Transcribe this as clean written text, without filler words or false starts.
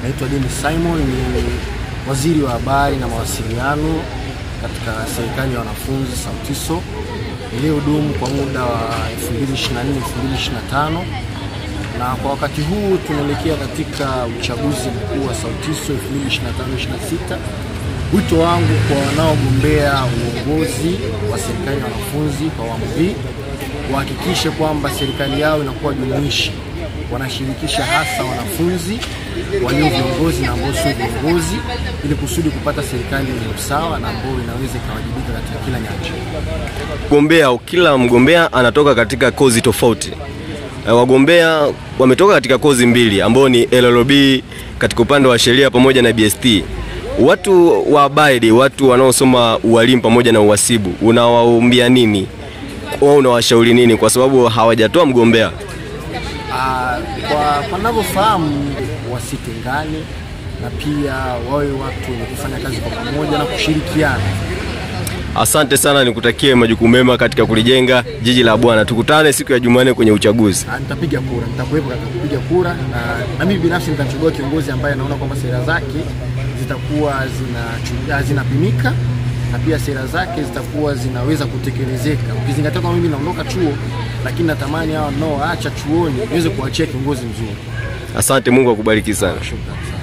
Naitwa Dennis Simon, ni waziri wa habari na mawasiliano katika serikali ya wanafunzi SAUTISO. Nilihudumu kwa muda wa 2024-2025 na kwa wakati huu tunaelekea katika uchaguzi mkuu wa SAUTISO 2025-2026. Wito wangu kwa wanaogombea uongozi wa serikali ya wanafunzi kwa awamu hii, wahakikishe kwamba serikali yao inakuwa jumuishi, wanashirikisha hasa wanafunzi walio viongozi na ambao sio viongozi, ili kusudi kupata serikali yenye usawa na ambayo inaweza ikawajibika katika kila nyanja. Kila mgombea anatoka katika kozi tofauti. Wagombea wametoka katika kozi mbili ambao ni LLB katika upande wa sheria pamoja na BST. Watu wa habari, watu wanaosoma ualimu pamoja na uhasibu, unawaambia nini? Wao unawashauri nini kwa sababu hawajatoa mgombea? Kwa ninavyofahamu, wasitengane na pia wawe watu wenye kufanya kazi kwa pamoja na kushirikiana. Asante sana, nikutakie majukumu mema katika kulijenga jiji la Bwana. Tukutane siku ya Jumanne kwenye uchaguzi. Nitapiga kura, nitakuwepo katika kupiga kura na mimi binafsi nitamchagua kiongozi ambaye naona kwamba sera zake zitakuwa zinapimika na pia sera zake zitakuwa zinaweza kutekelezeka. Ukizingatia kwamba mimi naondoka chuo, lakini natamani hao nao acha chuoni niweze kuachia kiongozi mzuri. Asante, Mungu akubariki sana. Shukrani.